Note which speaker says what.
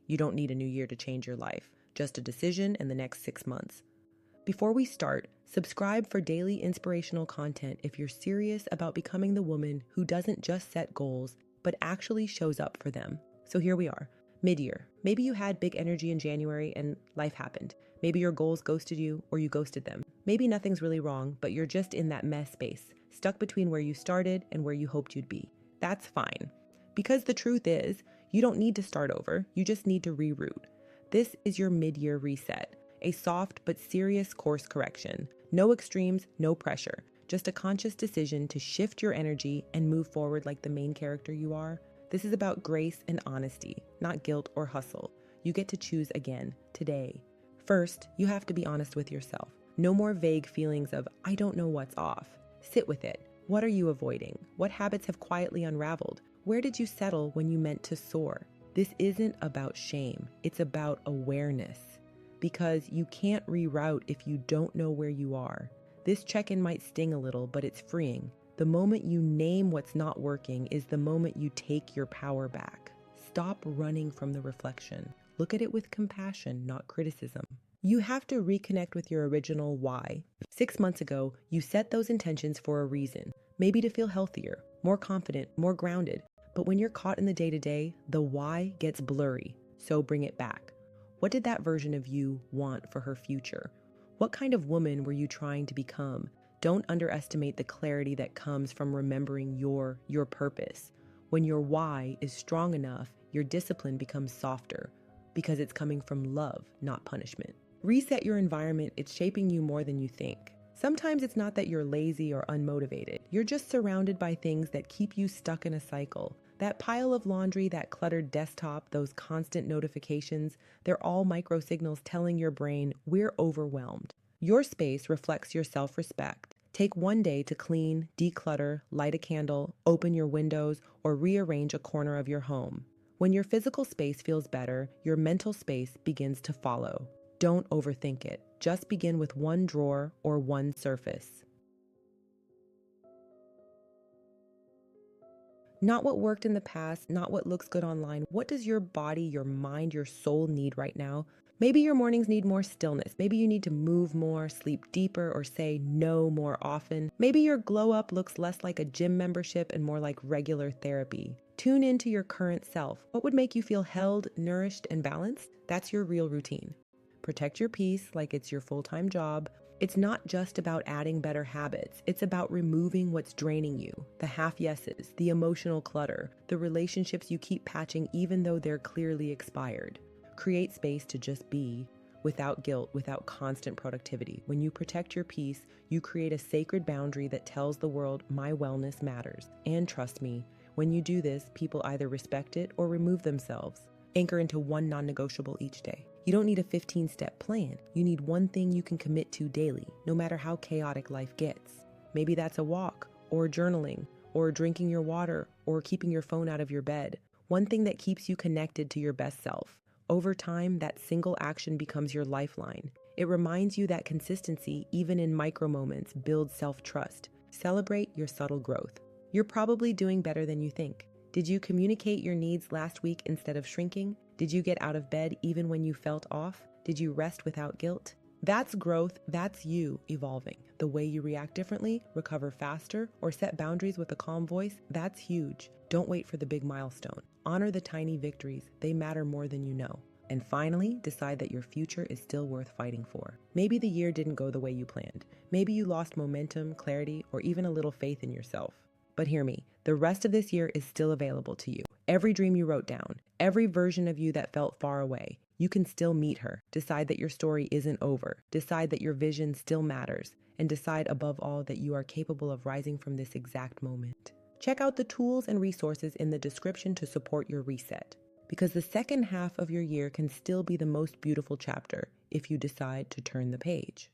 Speaker 1: You don't need a new year to change your life, just a decision in the next 6 months. Before we start, subscribe for daily inspirational content if you're serious about becoming the woman who doesn't just set goals, but actually shows up for them. So here we are, mid-year. Maybe you had big energy in January and life happened. Maybe your goals ghosted you or you ghosted them. Maybe nothing's really wrong, but you're just in that mess space, stuck between where you started and where you hoped you'd be. That's fine. Because the truth is, you don't need to start over, you just need to reroute. This is your mid-year reset. A soft but serious course correction. No extremes, no pressure. Just a conscious decision to shift your energy and move forward like the main character you are. This is about grace and honesty, not guilt or hustle. You get to choose again, today. First, you have to be honest with yourself. No more vague feelings of, I don't know what's off. Sit with it. What are you avoiding? What habits have quietly unraveled? Where did you settle when you meant to soar? This isn't about shame. It's about awareness. Because you can't reroute if you don't know where you are. This check-in might sting a little, but it's freeing. The moment you name what's not working is the moment you take your power back. Stop running from the reflection. Look at it with compassion, not criticism. You have to reconnect with your original why. 6 months ago, you set those intentions for a reason. Maybe to feel healthier, more confident, more grounded. But when you're caught in the day-to-day, the why gets blurry. So bring it back. What did that version of you want for her future? What kind of woman were you trying to become? Don't underestimate the clarity that comes from remembering your purpose. When your why is strong enough, your discipline becomes softer because it's coming from love, not punishment. Reset your environment. It's shaping you more than you think. Sometimes it's not that you're lazy or unmotivated. You're just surrounded by things that keep you stuck in a cycle. That pile of laundry, that cluttered desktop, those constant notifications, they're all micro signals telling your brain we're overwhelmed. Your space reflects your self-respect. Take one day to clean, declutter, light a candle, open your windows, or rearrange a corner of your home. When your physical space feels better, your mental space begins to follow. Don't overthink it. Just begin with one drawer or one surface. Not what worked in the past, not what looks good online. What does your body, your mind, your soul need right now? Maybe your mornings need more stillness. Maybe you need to move more, sleep deeper, or say no more often. Maybe your glow up looks less like a gym membership and more like regular therapy. Tune into your current self. What would make you feel held, nourished, and balanced? That's your real routine. Protect your peace like it's your full-time job. It's not just about adding better habits. It's about removing what's draining you, the half yeses, the emotional clutter, the relationships you keep patching even though they're clearly expired. Create space to just be, without guilt, without constant productivity. When you protect your peace, you create a sacred boundary that tells the world my wellness matters. And trust me, when you do this, people either respect it or remove themselves. Anchor into one non-negotiable each day. You don't need a 15-step plan. You need one thing you can commit to daily, no matter how chaotic life gets. Maybe that's a walk, or journaling, or drinking your water, or keeping your phone out of your bed. One thing that keeps you connected to your best self. Over time, that single action becomes your lifeline. It reminds you that consistency, even in micro moments, builds self-trust. Celebrate your subtle growth. You're probably doing better than you think. Did you communicate your needs last week instead of shrinking? Did you get out of bed even when you felt off? Did you rest without guilt? That's growth. That's you evolving. The way you react differently, recover faster, or set boundaries with a calm voice, that's huge. Don't wait for the big milestone. Honor the tiny victories. They matter more than you know. And finally, decide that your future is still worth fighting for. Maybe the year didn't go the way you planned. Maybe you lost momentum, clarity, or even a little faith in yourself. But hear me, the rest of this year is still available to you. Every dream you wrote down, every version of you that felt far away, you can still meet her. Decide that your story isn't over. Decide that your vision still matters. And decide above all that you are capable of rising from this exact moment. Check out the tools and resources in the description to support your reset. Because the second half of your year can still be the most beautiful chapter if you decide to turn the page.